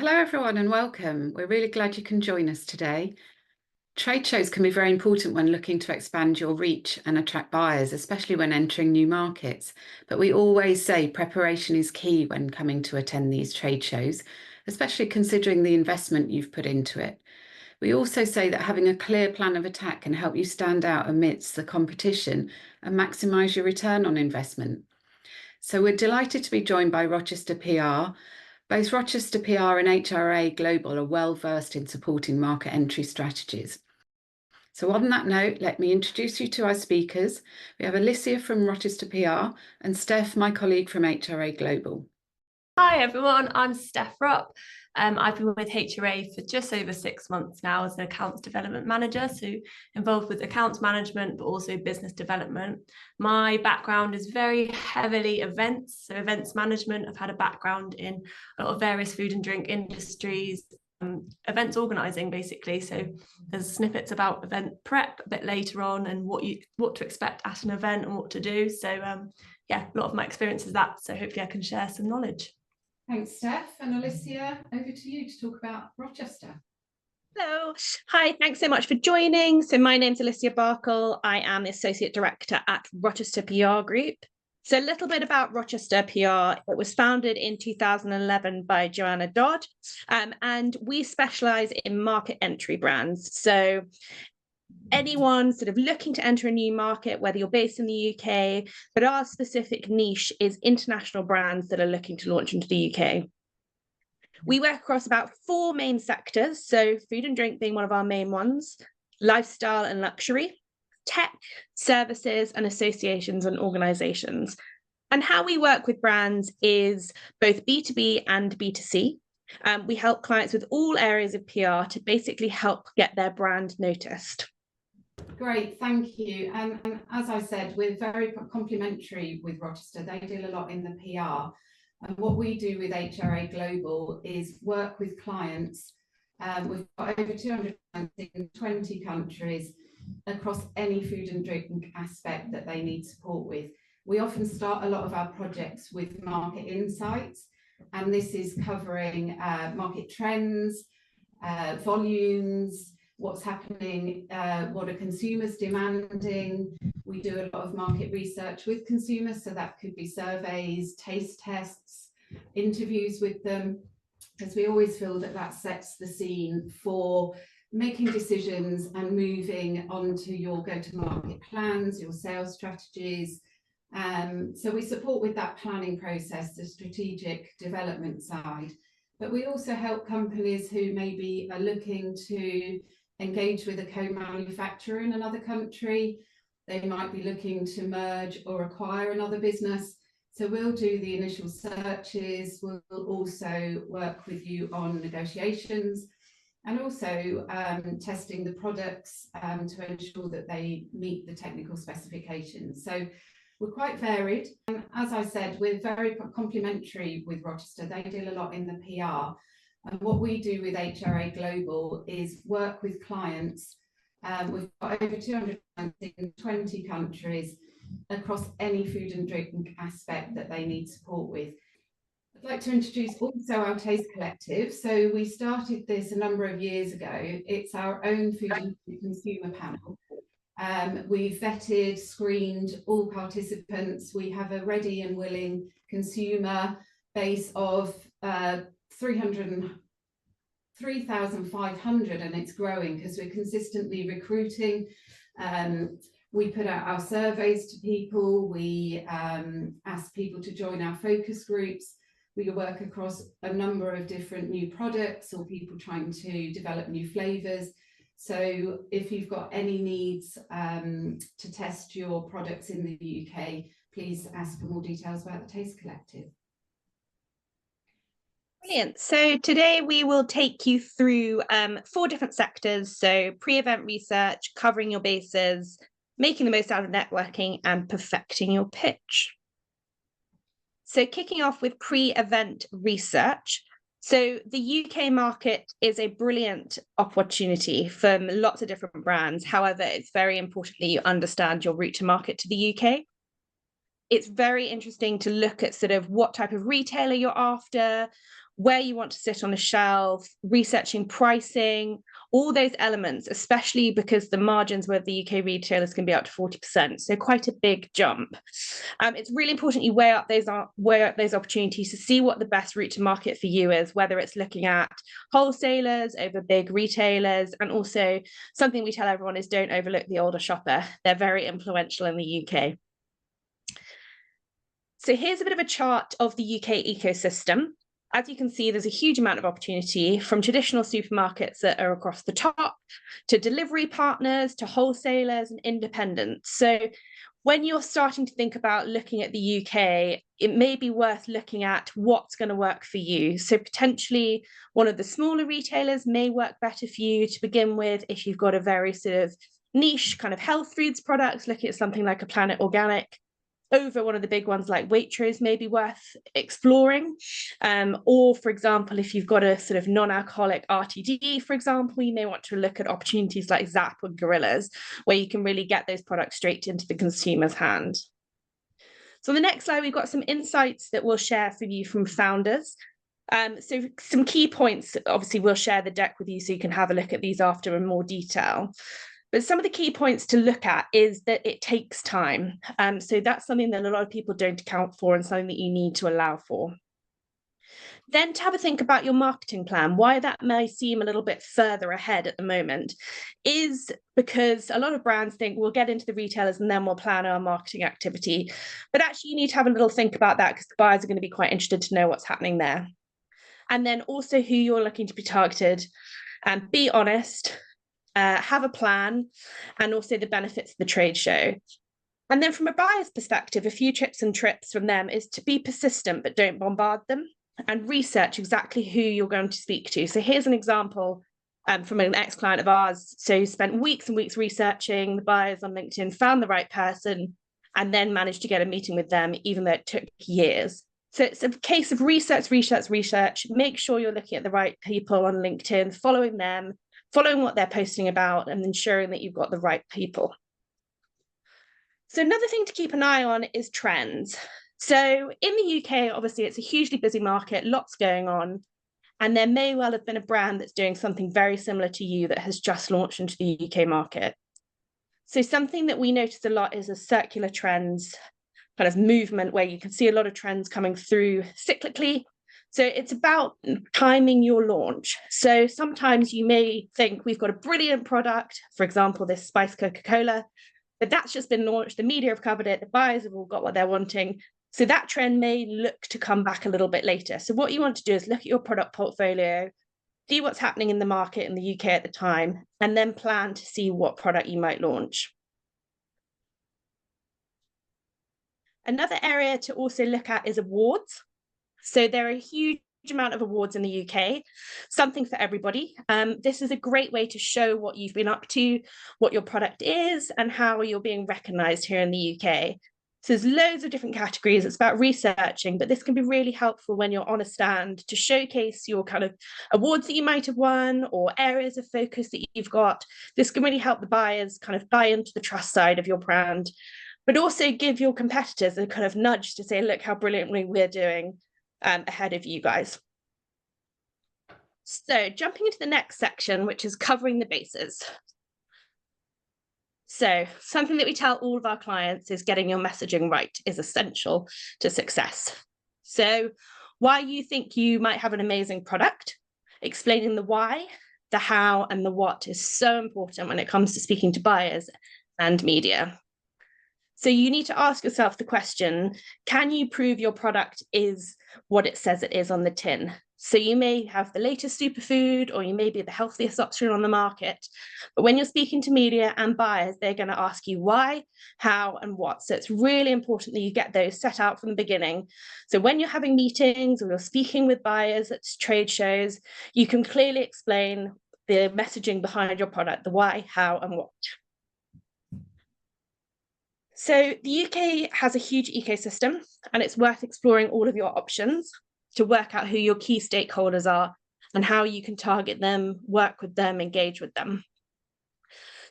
Hello everyone and welcome. We're really glad you can join us today. Trade shows can be very important when looking to expand your reach and attract buyers, especially when entering new markets. But we always say preparation is key when coming to attend these trade shows, especially considering the investment you've put into it. We also say that having a clear plan of attack can help you stand out amidst the competition and maximise your return on investment. So we're delighted to be joined by Rochester PR. Both Rochester PR and HRA Global are well versed in supporting market entry strategies. So on that note, let me introduce you to our speakers. We have Alicia from Rochester PR and Steph, my colleague from HRA Global. Hi everyone, I'm Steph Rupp. I've been with HRA for just over 6 months now as an accounts development manager, so involved with accounts management, but also business development. My background is very heavily events, so events management. I've had a background in a lot of various food and drink industries, events organising basically. So there's snippets about event prep a bit later on and what to expect at an event and what to do. So yeah, a lot of my experience is that. So hopefully I can share some knowledge. Thanks, Steph. And Alicia, over to you to talk about Rochester. Hello. Hi, thanks so much for joining. So my name's Alicia Barkle. I am the Associate Director at Rochester PR Group. So a little bit about Rochester PR. It was founded in 2011 by Joanna Dodd, and we specialise in market entry brands. So anyone sort of looking to enter a new market, whether you're based in the UK, but our specific niche is international brands that are looking to launch into the UK. We work across about 4 main sectors, so food and drink being one of our main ones, lifestyle and luxury, tech, services, and associations and organisations. And how we work with brands is both B2B and B2C. We help clients with all areas of PR to basically help get their brand noticed. Great, thank you. As I said, we're very complementary with Rochester. They deal a lot in the PR. And what we do with HRA Global is work with clients. We've got over 200 clients in 20 countries across any food and drink aspect that they need support with. We often start a lot of our projects with market insights, and this is covering market trends, volumes, what's happening, what are consumers demanding. We do a lot of market research with consumers, so that could be surveys, taste tests, interviews with them, because we always feel that that sets the scene for making decisions and moving on to your go-to-market plans, your sales strategies. So we support with that planning process, the strategic development side, but we also help companies who maybe are looking to engage with a co-manufacturer in another country. They might be looking to merge or acquire another business. So we'll do the initial searches. We'll also work with you on negotiations and also testing the products to ensure that they meet the technical specifications. So we're quite varied. And as I said, we're very complementary with Rochester. They deal a lot in the PR. And what we do with HRA Global is work with clients. We've got over 200 clients in 20 countries across any food and drink aspect that they need support with. I'd like to introduce also our Taste Collective. So we started this a number of years ago. It's our own food and consumer panel. We've vetted, screened all participants. We have a ready and willing consumer base of 3,500, and it's growing because we're consistently recruiting. We put out our surveys to people. We ask people to join our focus groups. We work across a number of different new products or people trying to develop new flavors. So if you've got any needs to test your products in the UK, please ask for more details about the Taste Collective. Brilliant. So today we will take you through 4 different sectors. So pre-event research, covering your bases, making the most out of networking, and perfecting your pitch. So kicking off with pre-event research. So the UK market is a brilliant opportunity for lots of different brands. However, it's very important that you understand your route to market to the UK. It's very interesting to look at sort of what type of retailer you're after, where you want to sit on a shelf, researching pricing, all those elements, especially because the margins with the UK retailers can be up to 40%. So quite a big jump. It's really important you weigh up those opportunities to see what the best route to market for you is, whether it's looking at wholesalers over big retailers. And also something we tell everyone is don't overlook the older shopper. They're very influential in the UK. So here's a bit of a chart of the UK ecosystem. As you can see, there's a huge amount of opportunity from traditional supermarkets that are across the top to delivery partners, to wholesalers and independents. So when you're starting to think about looking at the UK, it may be worth looking at what's going to work for you. So potentially one of the smaller retailers may work better for you to begin with if you've got a very sort of niche kind of health foods products, looking at something like a Planet Organic. Over one of the big ones like Waitrose may be worth exploring. Or, for example, if you've got a sort of non-alcoholic RTD, for example, you may want to look at opportunities like Zap or Gorillas, where you can really get those products straight into the consumer's hand. So on the next slide, we've got some insights that we'll share for you from founders. So some key points, obviously we'll share the deck with you so you can have a look at these after in more detail. But some of the key points to look at is that it takes time. So that's something that a lot of people don't account for and something that you need to allow for. Then to have a think about your marketing plan, why that may seem a little bit further ahead at the moment is because a lot of brands think we'll get into the retailers and then we'll plan our marketing activity. But actually you need to have a little think about that because the buyers are going to be quite interested to know what's happening there. And then also who you're looking to be targeted, and be honest. Have a plan, and also the benefits of the trade show. And then from a buyer's perspective, a few tips and tricks from them is to be persistent, but don't bombard them, and research exactly who you're going to speak to. So here's an example from an ex-client of ours. So spent weeks and weeks researching the buyers on LinkedIn, found the right person, and then managed to get a meeting with them, even though it took years. So it's a case of research. Make sure you're looking at the right people on LinkedIn, following them, following what they're posting about, and ensuring that you've got the right people. So another thing to keep an eye on is trends. So in the UK, obviously, it's a hugely busy market, lots going on, and there may well have been a brand that's doing something very similar to you that has just launched into the UK market. So something that we notice a lot is a circular trends kind of movement where you can see a lot of trends coming through cyclically. So it's about timing your launch. So sometimes you may think we've got a brilliant product, for example, this spiced Coca-Cola, but that's just been launched. The media have covered it. The buyers have all got what they're wanting. So that trend may look to come back a little bit later. So what you want to do is look at your product portfolio, see what's happening in the market in the UK at the time, and then plan to see what product you might launch. Another area to also look at is awards. So there are a huge amount of awards in the UK, something for everybody. This is a great way to show what you've been up to, what your product is, and how you're being recognised here in the UK. So there's loads of different categories. It's about researching, but this can be really helpful when you're on a stand to showcase your kind of awards that you might have won or areas of focus that you've got. This can really help the buyers kind of buy into the trust side of your brand, but also give your competitors a kind of nudge to say, look how brilliantly we're doing ahead of you guys. So jumping into the next section, which is covering the bases. So something that we tell all of our clients is getting your messaging right is essential to success. So why you think you might have an amazing product, explaining the why, the how, and the what is so important when it comes to speaking to buyers and media. So you need to ask yourself the question, can you prove your product is what it says it is on the tin? So you may have the latest superfood, or you may be the healthiest option on the market. But when you're speaking to media and buyers, they're going to ask you why, how, and what. So it's really important that you get those set out from the beginning. So when you're having meetings or you're speaking with buyers at trade shows, you can clearly explain the messaging behind your product, the why, how, and what. So the UK has a huge ecosystem, and it's worth exploring all of your options to work out who your key stakeholders are and how you can target them, work with them, engage with them.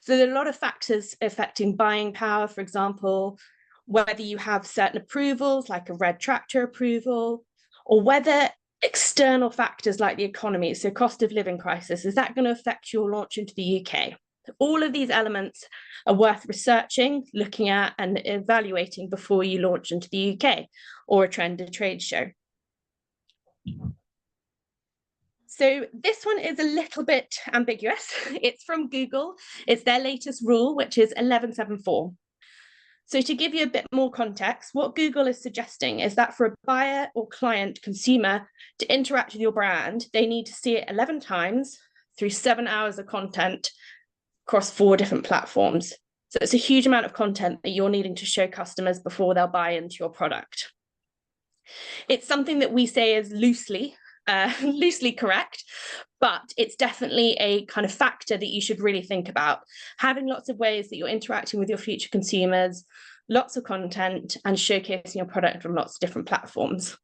So there are a lot of factors affecting buying power, for example, whether you have certain approvals like a red tractor approval, or whether external factors like the economy, so cost of living crisis, is that going to affect your launch into the UK? All of these elements are worth researching, looking at, and evaluating before you launch into the UK or attend a trade show. So this one is a little bit ambiguous. It's from Google. It's their latest rule, which is 1174. So to give you a bit more context, what Google is suggesting is that for a buyer or client consumer to interact with your brand, they need to see it 11 times through 7 hours of content across 4 different platforms. So it's a huge amount of content that you're needing to show customers before they'll buy into your product. It's something that we say is loosely correct, but it's definitely a kind of factor that you should really think about. Having lots of ways that you're interacting with your future consumers, lots of content, and showcasing your product on lots of different platforms.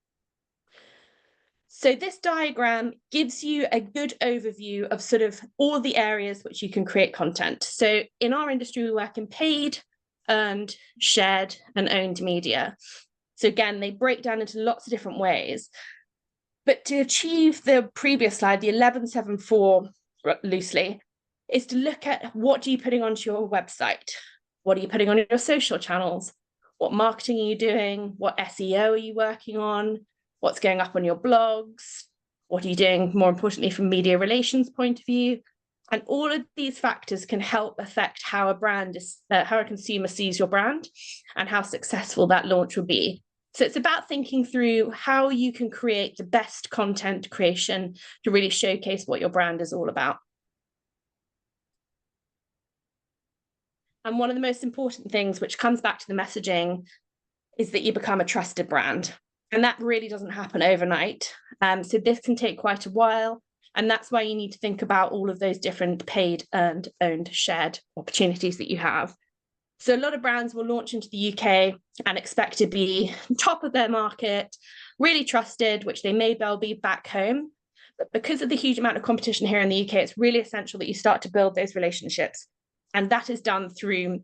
So this diagram gives you a good overview of sort of all the areas which you can create content. So in our industry, we work in paid, earned, shared, and owned media. So again, they break down into lots of different ways. But to achieve the previous slide, the 1174 loosely, is to look at what are you putting onto your website? What are you putting on your social channels? What marketing are you doing? What SEO are you working on? What's going up on your blogs? What are you doing, more importantly, from media relations point of view? And all of these factors can help affect how a brand is, how a consumer sees your brand and how successful that launch will be. So it's about thinking through how you can create the best content creation to really showcase what your brand is all about. And one of the most important things, which comes back to the messaging, is that you become a trusted brand. And that really doesn't happen overnight. So this can take quite a while. And that's why you need to think about all of those different paid, earned, owned, shared opportunities that you have. So a lot of brands will launch into the UK and expect to be top of their market, really trusted, which they may well be back home. But because of the huge amount of competition here in the UK, it's really essential that you start to build those relationships. And that is done through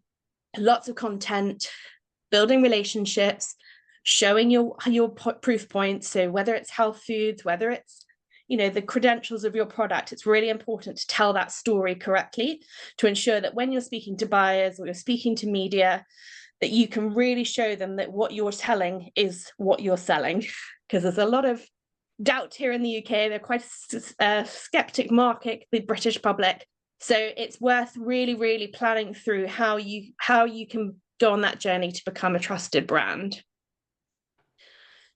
lots of content, building relationships, showing your proof points. So whether it's health foods, whether it's the credentials of your product, it's really important to tell that story correctly to ensure that when you're speaking to buyers or you're speaking to media, that you can really show them that what you're telling is what you're selling. Because there's a lot of doubt here in the UK. They're quite a skeptic market, the British public. So it's worth really, really planning through how you can go on that journey to become a trusted brand.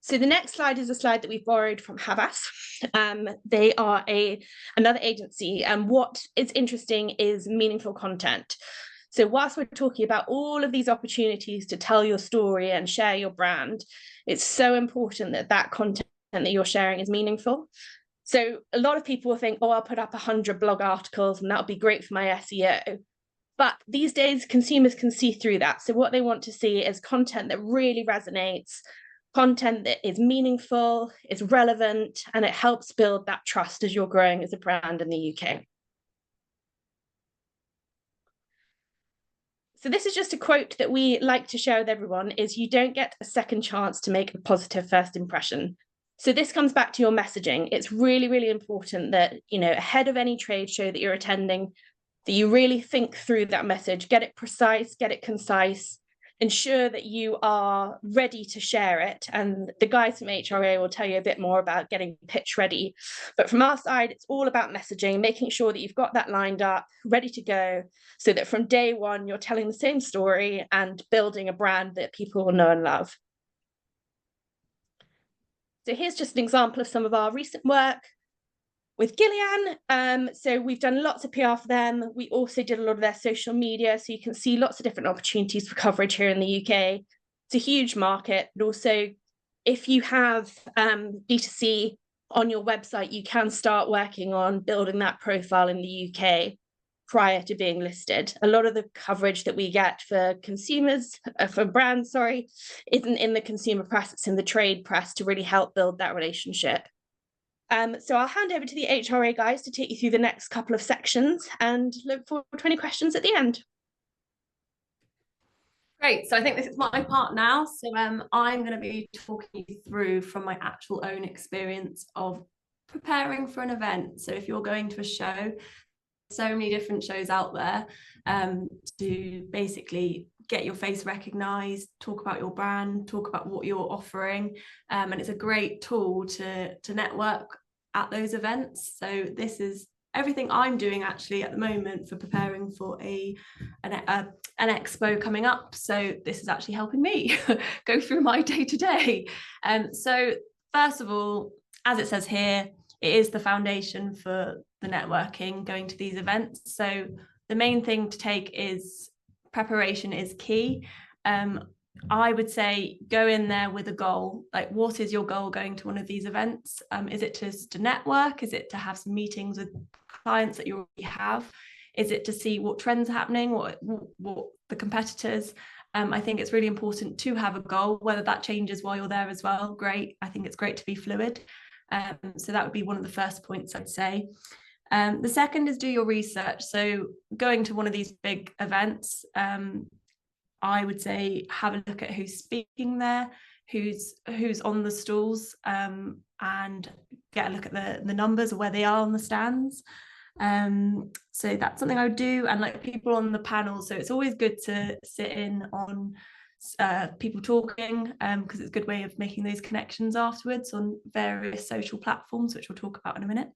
So the next slide is a slide that we've borrowed from Havas. They are another agency, and what is interesting is meaningful content. So whilst we're talking about all of these opportunities to tell your story and share your brand, it's so important that that content that you're sharing is meaningful. So a lot of people will think, oh, I'll put up 100 blog articles and that'll be great for my SEO. But these days, consumers can see through that. So what they want to see is content that really resonates, content that is meaningful, is relevant, and it helps build that trust as you're growing as a brand in the UK. So this is just a quote that we like to share with everyone, is you don't get a second chance to make a positive first impression. So this comes back to your messaging. It's really, really important that, ahead of any trade show that you're attending, that you really think through that message, get it precise, get it concise, ensure that you are ready to share it. And the guys from HRA will tell you a bit more about getting pitch ready. But from our side, it's all about messaging, making sure that you've got that lined up, ready to go, so that from day one, you're telling the same story and building a brand that people will know and love. So here's just an example of some of our recent work with Gillian. So we've done lots of PR for them. We also did a lot of their social media. So you can see lots of different opportunities for coverage here in the UK. It's a huge market, but also if you have B2C on your website, you can start working on building that profile in the UK prior to being listed. A lot of the coverage that we get for consumers, for brands, isn't in the consumer press, it's in the trade press to really help build that relationship. So I'll hand over to the HRA guys to take you through the next couple of sections and look forward to any questions at the end. Great. So I think this is my part now. So I'm going to be talking you through from my actual own experience of preparing for an event. So if you're going to a show, so many different shows out there to basically get your face recognized, talk about your brand, talk about what you're offering. And it's a great tool to network at those events. So this is everything I'm doing actually at the moment for preparing for an expo coming up. So this is actually helping me go through my day-to-day. So first of all, as it says here, it is the foundation for the networking, going to these events. So the main thing to take is preparation is key. I would say go in there with a goal. Like, what is your goal going to one of these events? Is it just to network? Is it to have some meetings with clients that you already have? Is it to see what trends are happening, what the competitors? I think it's really important to have a goal, whether that changes while you're there as well. Great. I think it's great to be fluid. So that would be one of the first points I'd say. The second is do your research. So going to one of these big events, I would say have a look at who's speaking there, who's on the stalls, and get a look at the numbers of where they are on the stands. So that's something I would do, and like people on the panel. So it's always good to sit in on people talking, because it's a good way of making those connections afterwards on various social platforms, which we'll talk about in a minute.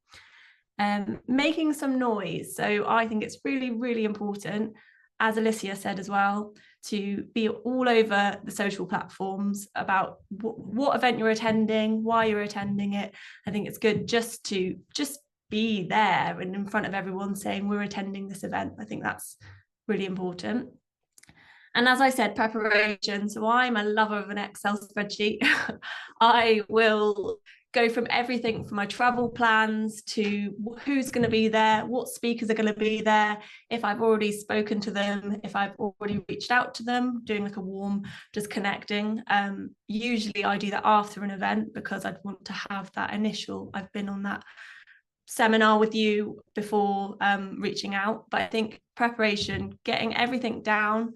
Making some noise. So I think it's really, really important, as Alicia said as well, to be all over the social platforms about what event you're attending, why you're attending it. I think it's good just to be there and in front of everyone saying we're attending this event. I think that's really important. And as I said, preparation. So I'm a lover of an Excel spreadsheet. I will go from everything from my travel plans to who's going to be there, what speakers are going to be there, if I've already spoken to them, if I've already reached out to them, doing like a warm, just connecting. Usually I do that after an event because I'd want to have that initial, I've been on that seminar with you before reaching out. But I think preparation, getting everything down,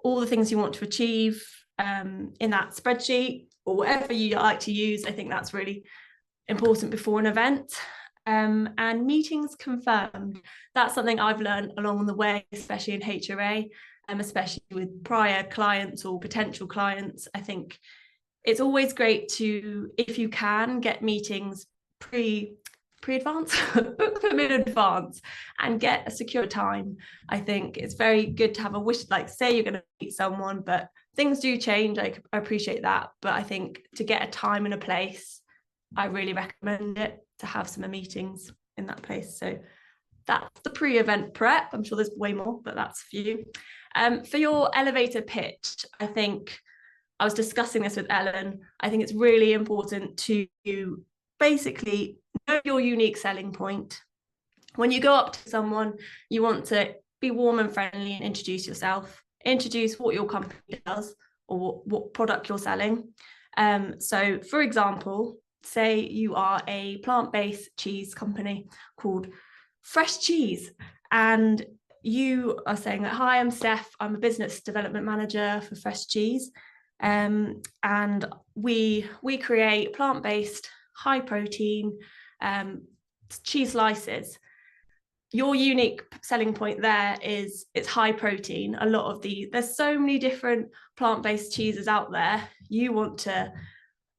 all the things you want to achieve in that spreadsheet or whatever you like to use, I think that's really important before an event. And meetings confirmed. That's something I've learned along the way, especially in HRA, especially with prior clients or potential clients. I think it's always great to, if you can, get meetings pre-advance, book them in advance and get a secure time. I think it's very good to have a wish, like say you're going to meet someone, but things do change. I appreciate that. But I think to get a time and a place, I really recommend it, to have some meetings in that place. So that's the pre-event prep. I'm sure there's way more, but that's for you. For your elevator pitch, I think I was discussing this with Ellen. I think it's really important to basically know your unique selling point. When you go up to someone, you want to be warm and friendly and introduce yourself, introduce what your company does or what product you're selling. So for example, say you are a plant-based cheese company called Fresh Cheese, and you are saying that, hi, I'm Steph, I'm a business development manager for Fresh Cheese, and we create plant-based, high protein cheese slices. Your unique selling point there is it's high protein. A lot of there's so many different plant-based cheeses out there.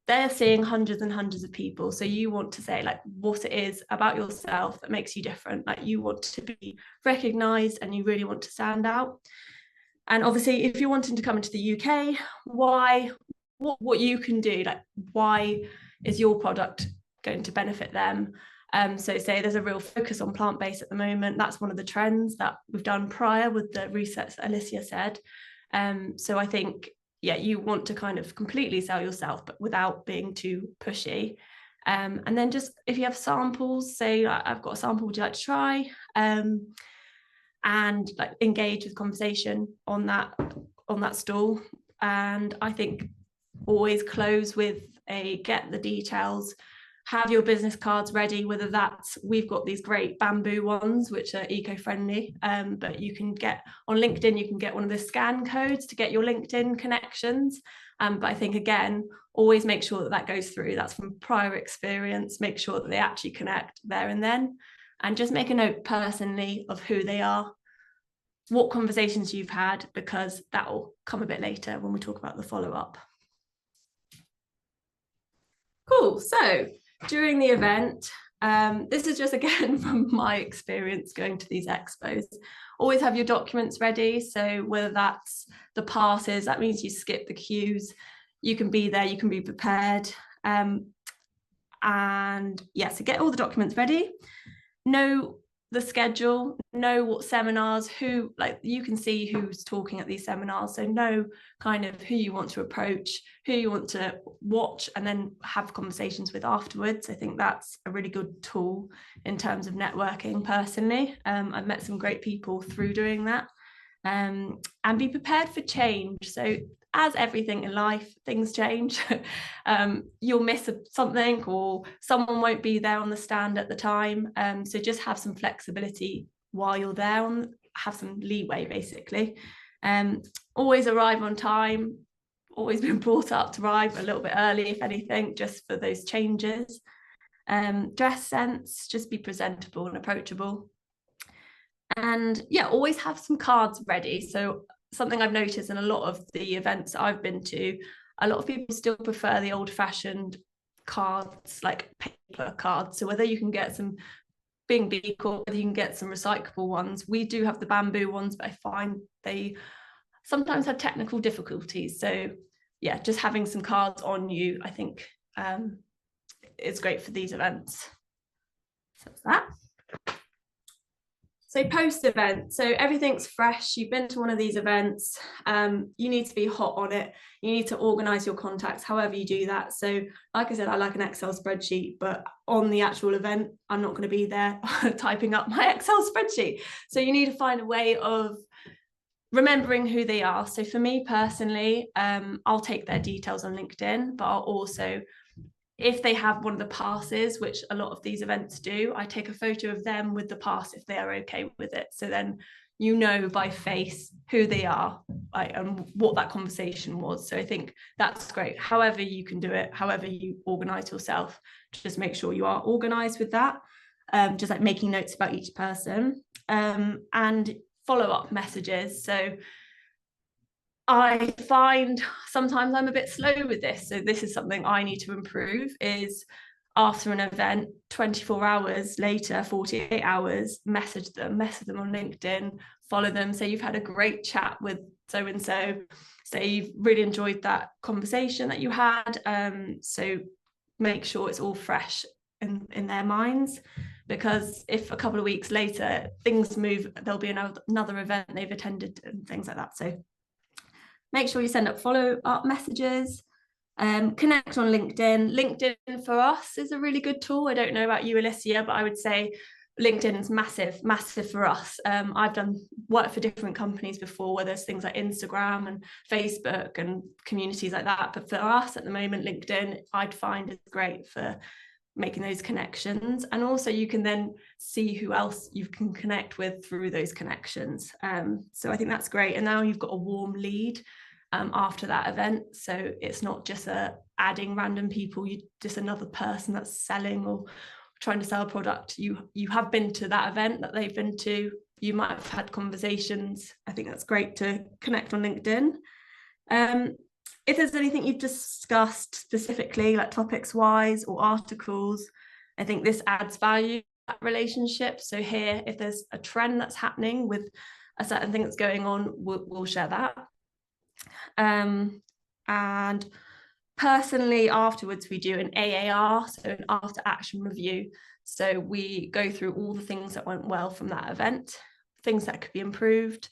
They're seeing hundreds and hundreds of people. So you want to say like what it is about yourself that makes you different. Like you want to be recognized and you really want to stand out. And obviously, if you're wanting to come into the UK, what you can do, like why is your product going to benefit them? So say there's a real focus on plant-based at the moment. That's one of the trends that we've done prior with the research that Alicia said. So I think, yeah, you want to kind of completely sell yourself, but without being too pushy. And then just if you have samples, say I've got a sample, would you like to try? And like engage with conversation on that stall. And I think always close with a get the details, have your business cards ready, whether that's, we've got these great bamboo ones, which are eco-friendly, but you can get on LinkedIn, you can get one of the scan codes to get your LinkedIn connections. But I think, again, always make sure that that goes through. That's from prior experience. Make sure that they actually connect there and then. And just make a note personally of who they are, what conversations you've had, because that will come a bit later when we talk about the follow-up. Cool. So during the event, this is just, again, from my experience going to these expos, always have your documents ready. So whether that's the passes, that means you skip the queues, you can be there, you can be prepared. And yeah, so get all the documents ready. Know the schedule, know what seminars, who, like, you can see who's talking at these seminars, so know kind of who you want to approach, who you want to watch, and then have conversations with afterwards. I think that's a really good tool in terms of networking personally. I've met some great people through doing that. And be prepared for change. So as everything in life, things change. You'll miss something, or someone won't be there on the stand at the time. So just have some flexibility while you're there, have some leeway, basically. Always arrive on time. Always been brought up to arrive a little bit early, if anything, just for those changes. Dress sense, just be presentable and approachable. And yeah, always have some cards ready. So something I've noticed in a lot of the events I've been to, a lot of people still prefer the old-fashioned cards, like paper cards. So whether you can get some Bing Beak or whether you can get some recyclable ones, we do have the bamboo ones, but I find they sometimes have technical difficulties. So yeah, just having some cards on you, I think, is great for these events. So that's that. So post-event, so everything's fresh. You've been to one of these events. You need to be hot on it. You need to organise your contacts, however you do that. So like I said, I like an Excel spreadsheet, but on the actual event, I'm not going to be there typing up my Excel spreadsheet. So you need to find a way of remembering who they are. So for me personally, I'll take their details on LinkedIn, but I'll also, if they have one of the passes, which a lot of these events do, I take a photo of them with the pass if they are okay with it. So then you know by face who they are, and what that conversation was. So I think that's great. However you can do it, however you organise yourself, just make sure you are organised with that. Just like making notes about each person, and follow-up messages. So I find sometimes I'm a bit slow with this. So this is something I need to improve, is after an event, 24 hours later, 48 hours, message them on LinkedIn, follow them. Say you've had a great chat with so-and-so, say you've really enjoyed that conversation that you had. So make sure it's all fresh in their minds, because if a couple of weeks later things move, there'll be another event they've attended and things like that. So make sure you send up follow-up messages, connect on LinkedIn. LinkedIn for us is a really good tool. I don't know about you, Alicia, but I would say LinkedIn is massive for us. I've done work for different companies before where there's things like Instagram and Facebook and communities like that. But for us at the moment, LinkedIn, I'd find is great for making those connections. And also you can then see who else you can connect with through those connections. So I think that's great. And now you've got a warm lead after that event. So it's not just adding random people, you just another person that's selling or trying to sell a product. You have been to that event that they've been to. You might have had conversations. I think that's great to connect on LinkedIn. If there's anything you've discussed specifically, like topics wise or articles, I think this adds value to that relationship. So here, if there's a trend that's happening with a certain thing that's going on, we'll share that. And personally, afterwards, we do an AAR, so an after action review. So we go through all the things that went well from that event, things that could be improved.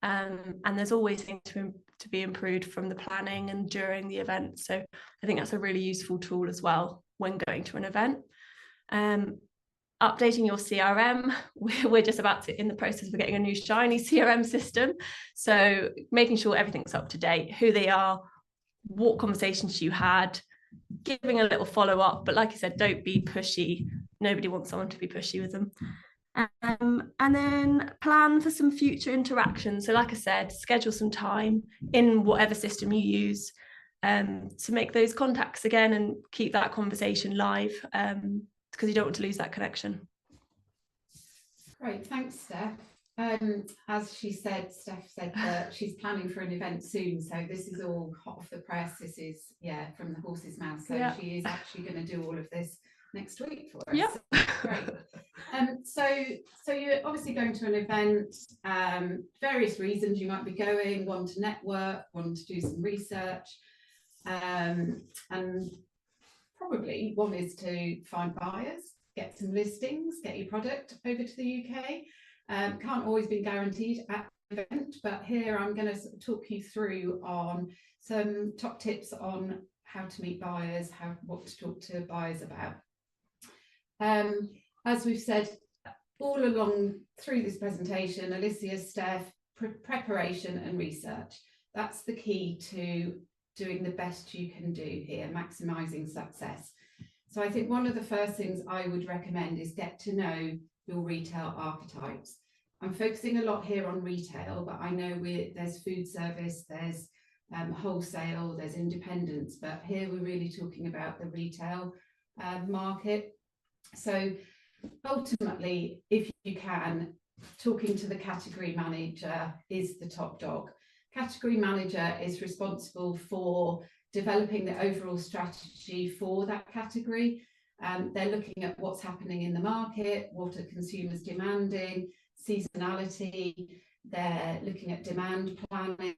And there's always things to be improved from the planning and during the event. So I think that's a really useful tool as well when going to an event. Updating your CRM. We're just in the process of getting a new shiny CRM system. So making sure everything's up to date, who they are, what conversations you had, giving a little follow-up, but like I said, don't be pushy. Nobody wants someone to be pushy with them. And then plan for some future interactions. So like I said, schedule some time in whatever system you use to make those contacts again and keep that conversation live, because you don't want to lose that connection. Great, thanks, Steph. As she said, Steph said that she's planning for an event soon, so this is all hot off the press. This is, yeah, from the horse's mouth. So yeah. She is actually going to do all of this next week for us. Yeah. So great. So you're obviously going to an event, various reasons you might be going, one to network, one to do some research, and probably one is to find buyers, get some listings, get your product over to the UK. Can't always be guaranteed at the event, but here I'm going to talk you through on some top tips on how to meet buyers, what to talk to buyers about. As we've said all along through this presentation, Alicia, Steph, preparation and research. That's the key to doing the best you can do here, maximising success. So I think one of the first things I would recommend is get to know your retail archetypes. I'm focusing a lot here on retail, but I know there's food service, there's wholesale, there's independents, but here we're really talking about the retail market. So ultimately, if you can, talking to the category manager is the top dog. Category manager is responsible for developing the overall strategy for that category. They're looking at what's happening in the market, what are consumers demanding, seasonality. They're looking at demand planning.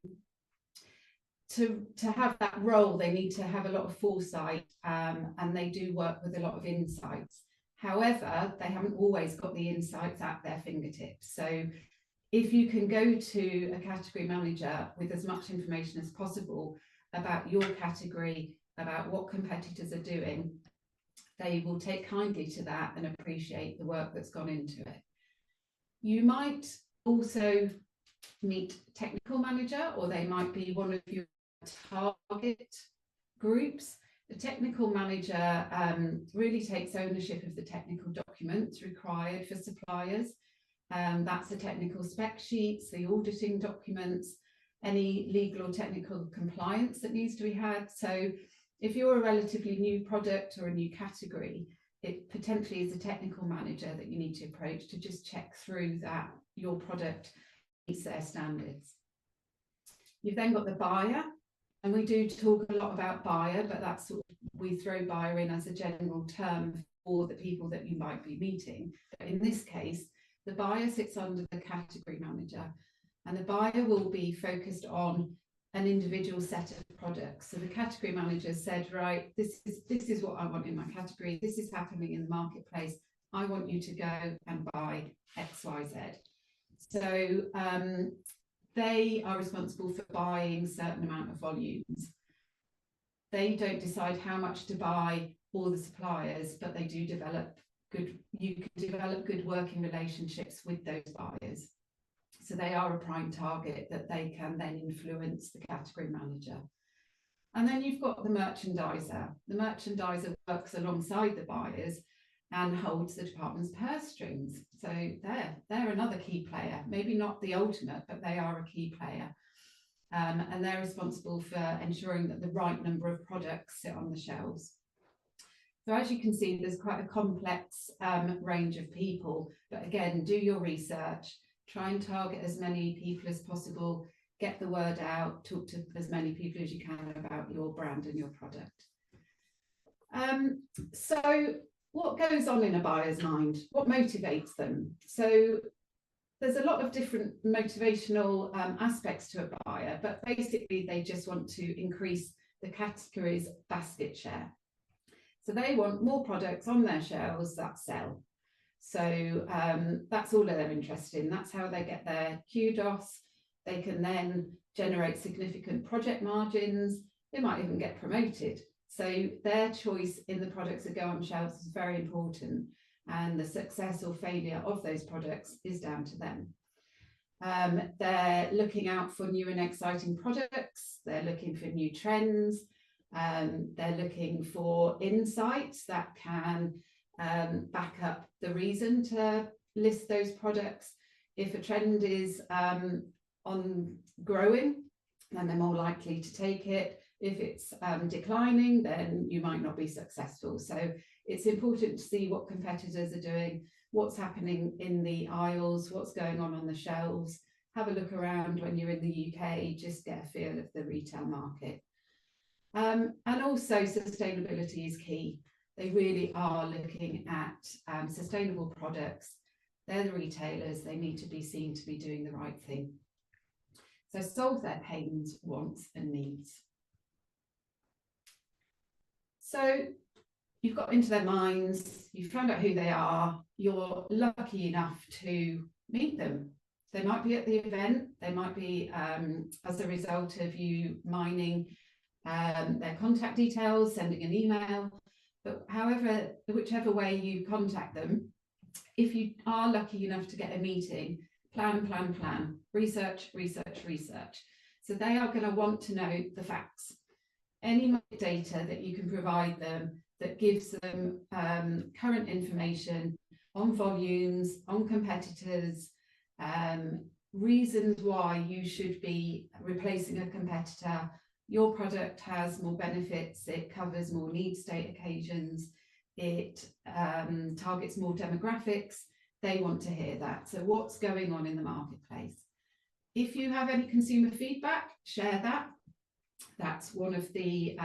To have that role, they need to have a lot of foresight, and they do work with a lot of insights. However, they haven't always got the insights at their fingertips. So if you can go to a category manager with as much information as possible about your category, about what competitors are doing, they will take kindly to that and appreciate the work that's gone into it. You might also meet a technical manager, or they might be one of your target groups. The technical manager really takes ownership of the technical documents required for suppliers. That's the technical spec sheets, the auditing documents, any legal or technical compliance that needs to be had. So if you're a relatively new product or a new category, it potentially is a technical manager that you need to approach to just check through that your product meets their standards. You've then got the buyer, and we do talk a lot about buyer, but that's sort of, we throw buyer in as a general term for the people that you might be meeting. But in this case, the buyer sits under the category manager, and the buyer will be focused on an individual set of products. So the category manager said, right, this is what I want in my category. This is happening in the marketplace. I want you to go and buy X, Y, Z. So they are responsible for buying a certain amount of volumes. They don't decide how much to buy for the suppliers, but they do develop you can develop good working relationships with those buyers. So they are a prime target that they can then influence the category manager. And then you've got the merchandiser. The merchandiser works alongside the buyers and holds the department's purse strings. So they're another key player, maybe not the ultimate, but they are a key player. And they're responsible for ensuring that the right number of products sit on the shelves. So as you can see, there's quite a complex range of people, but again, do your research, try and target as many people as possible, get the word out, talk to as many people as you can about your brand and your product. So what goes on in a buyer's mind? What motivates them? So there's a lot of different motivational aspects to a buyer, but basically they just want to increase the category's basket share. So they want more products on their shelves that sell. So that's all they're interested in. That's how they get their kudos. They can then generate significant project margins. They might even get promoted. So their choice in the products that go on shelves is very important. And the success or failure of those products is down to them. They're looking out for new and exciting products. They're looking for new trends. They're looking for insights that can back up the reason to list those products. If a trend is on growing, then they're more likely to take it. If it's declining, then you might not be successful. So it's important to see what competitors are doing, what's happening in the aisles, what's going on the shelves. Have a look around when you're in the UK, just get a feel of the retail market. And also sustainability is key. They really are looking at sustainable products. They're the retailers, they need to be seen to be doing the right thing. So solve their pains, wants and needs. So you've got into their minds, you've found out who they are, you're lucky enough to meet them. They might be at the event, they might be as a result of you mining their contact details, sending an email, but whichever way you contact them, if you are lucky enough to get a meeting, plan, research. So they are going to want to know the facts. Any market data that you can provide them that gives them current information on volumes, on competitors, reasons why you should be replacing a competitor. Your product has more benefits, it covers more need state occasions, it targets more demographics. They want to hear that. So what's going on in the marketplace? If you have any consumer feedback, share that. That's one of the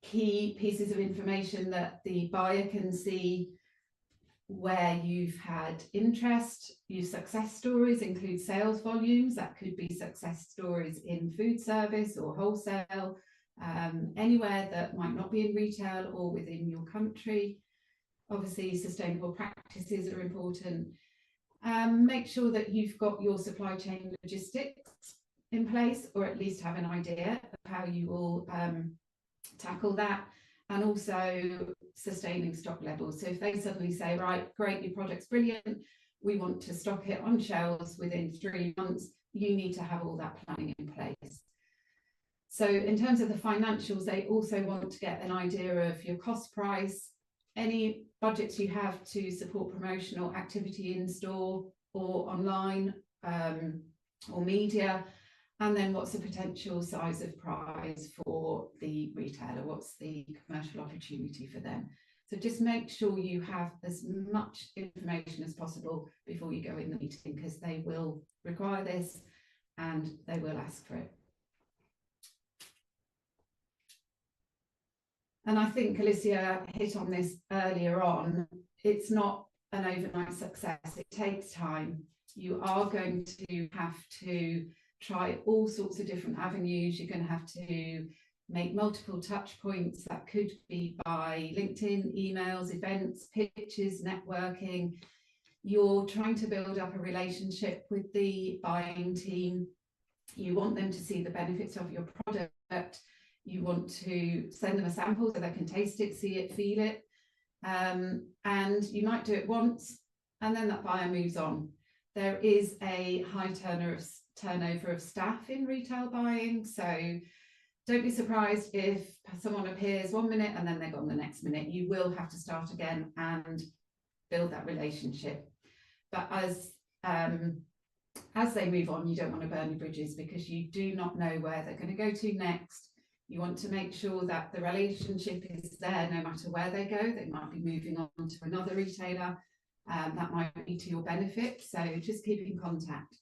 key pieces of information that the buyer can see, where you've had interest. Your success stories include sales volumes. That could be success stories in food service or wholesale, anywhere that might not be in retail or within your country. Obviously, sustainable practices are important. Make sure that you've got your supply chain logistics in place, or at least have an idea of how you will tackle that. And also sustaining stock levels. So if they suddenly say, right, great, your product's brilliant, we want to stock it on shelves within 3 months, you need to have all that planning in place. So in terms of the financials, they also want to get an idea of your cost price, any budgets you have to support promotional activity in store or online or media, and then what's the potential size of prize for the retailer, what's the commercial opportunity for them. So just make sure you have as much information as possible before you go in the meeting, because they will require this and they will ask for it. And I think Alicia hit on this earlier on. It's not an overnight success. It takes time. You are going to have to try all sorts of different avenues. You're going to have to make multiple touch points. That could be by LinkedIn, emails, events, pitches, networking. You're trying to build up a relationship with the buying team. You want them to see the benefits of your product. You want to send them a sample so they can taste it, see it, feel it. And you might do it once and then that buyer moves on. There is a high turnover of staff in retail buying. So don't be surprised if someone appears 1 minute and then they're gone the next minute. You will have to start again and build that relationship. But as they move on, you don't want to burn your bridges, because you do not know where they're going to go to next. You want to make sure that the relationship is there no matter where they go. They might be moving on to another retailer. That might be to your benefit. So just keep in contact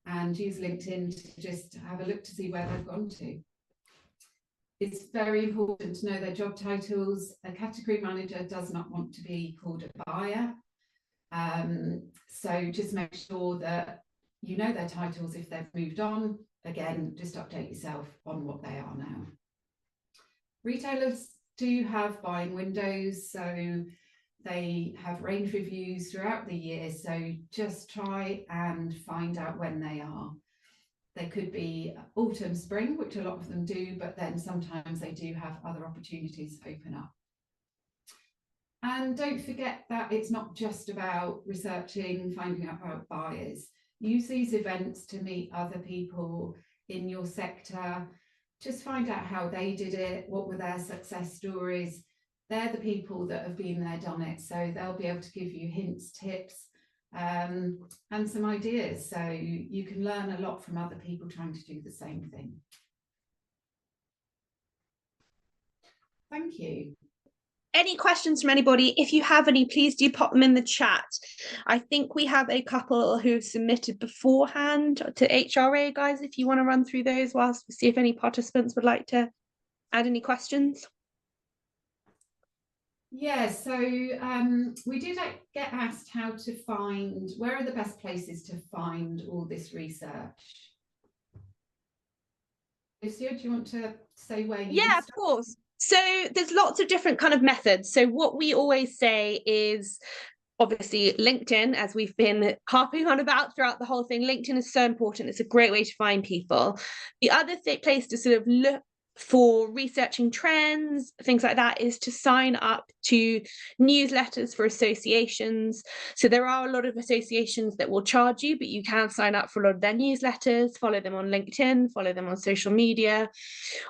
and use LinkedIn to just have a look to see where they've gone to. It's very important to know their job titles. A category manager does not want to be called a buyer. So just make sure that you know their titles if they've moved on. Again, just update yourself on what they are now. Retailers do have buying windows, so they have range reviews throughout the year. So just try and find out when they are. They could be autumn, spring, which a lot of them do, but then sometimes they do have other opportunities open up. And don't forget that it's not just about researching, finding out about buyers. Use these events to meet other people in your sector. just find out how they did it, what were their success stories. They're the people that have been there, done it, so they'll be able to give you hints, tips, and some ideas. So you can learn a lot from other people trying to do the same thing. Thank you. Any questions from anybody? If you have any, please do pop them in the chat. I think we have a couple who've submitted beforehand to HRA, guys, if you want to run through those whilst we see if any participants would like to add any questions. Yeah, so we did get asked how to find, where are the best places to find all this research? Lucia, do you want to say where you Yeah, of course. So there's lots of different kind of methods. So what we always say is, obviously, LinkedIn, as we've been harping on about throughout the whole thing, LinkedIn is so important. It's a great way to find people. The other place to sort of look for researching trends, things like that, is to sign up to newsletters for associations. So there are a lot of associations that will charge you, but you can sign up for a lot of their newsletters, follow them on LinkedIn, follow them on social media.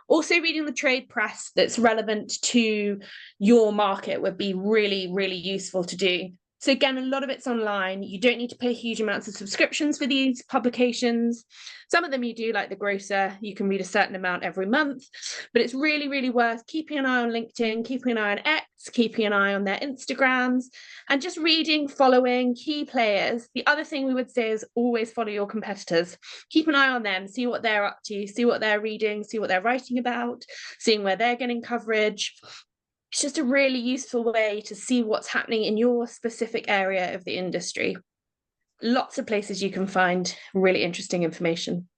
Also, reading the trade press that's relevant to your market would be really, really useful to do. So again, a lot of it's online. You don't need to pay huge amounts of subscriptions for these publications. Some of them you do, like The Grocer, you can read a certain amount every month, but it's really, really worth keeping an eye on LinkedIn, keeping an eye on X, keeping an eye on their Instagrams, and just reading, following key players. The other thing we would say is always follow your competitors. Keep an eye on them, see what they're up to, see what they're reading, see what they're writing about, seeing where they're getting coverage. It's just a really useful way to see what's happening in your specific area of the industry. Lots of places you can find really interesting information.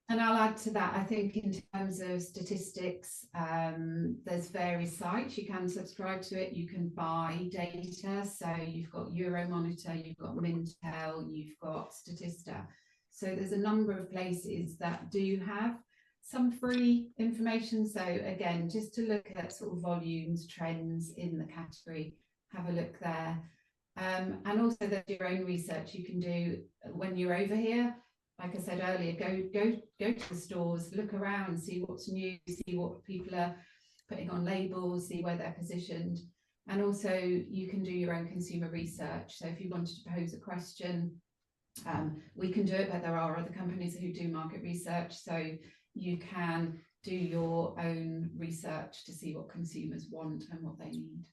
And I'll add to that, I think in terms of statistics, there's various sites. You can subscribe to it, you can buy data. So you've got Euromonitor, you've got Mintel, you've got Statista. So there's a number of places that do have some free information. So again, just to look at sort of volumes, trends in the category, have a look there. And also there's your own research you can do when you're over here. Like I said earlier, go to the stores, look around, see what's new, see what people are putting on labels, see where they're positioned. And also you can do your own consumer research. So if you wanted to pose a question, we can do it, but there are other companies who do market research. So you can do your own research to see what consumers want and what they need.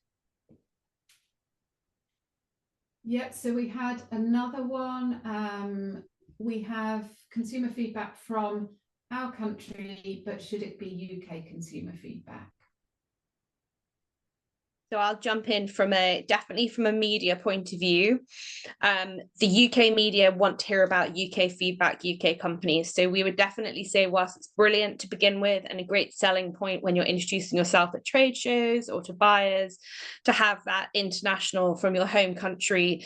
Yep, so we had another one. We have consumer feedback from our country, but should it be UK consumer feedback? So I'll jump in definitely from a media point of view. The UK media want to hear about UK feedback, UK companies. So we would definitely say, whilst it's brilliant to begin with and a great selling point when you're introducing yourself at trade shows or to buyers, to have that international from your home country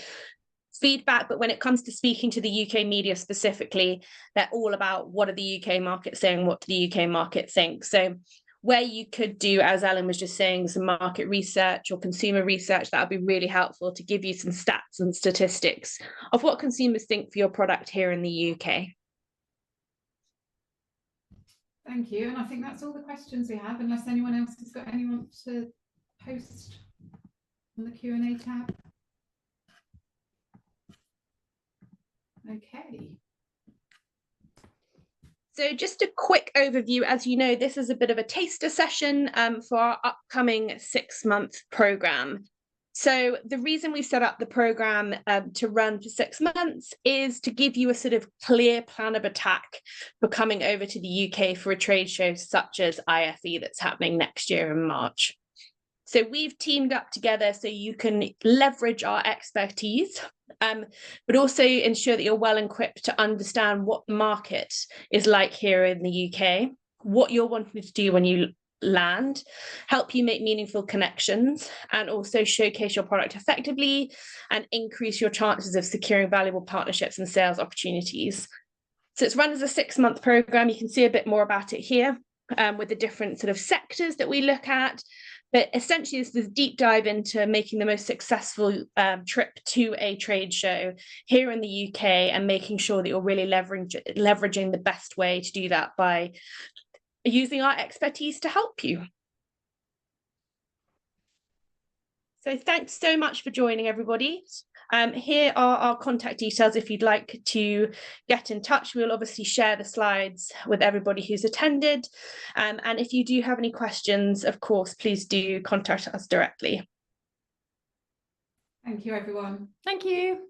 feedback. But when it comes to speaking to the UK media specifically, they're all about what are the UK market saying, what do the UK market think. So where you could do, as Ellen was just saying, some market research or consumer research, that would be really helpful to give you some stats and statistics of what consumers think for your product here in the UK. Thank you. And I think that's all the questions we have, unless anyone else has got anyone to post on the Q&A tab. Okay. So just a quick overview. As you know, this is a bit of a taster session for our upcoming 6-month programme. So the reason we set up the programme to run for 6 months is to give you a sort of clear plan of attack for coming over to the UK for a trade show such as IFE that's happening next year in March. So we've teamed up together so you can leverage our expertise, but also ensure that you're well equipped to understand what the market is like here in the UK, what you're wanting to do when you land, help you make meaningful connections, and also showcase your product effectively and increase your chances of securing valuable partnerships and sales opportunities. So it's run as a 6-month program. You can see a bit more about it here with the different sort of sectors that we look at. But essentially, it's this deep dive into making the most successful trip to a trade show here in the UK and making sure that you're really leveraging the best way to do that by using our expertise to help you. So thanks so much for joining, everybody. Here are our contact details if you'd like to get in touch. We'll obviously share the slides with everybody who's attended. And if you do have any questions, of course, please do contact us directly. Thank you, everyone. Thank you.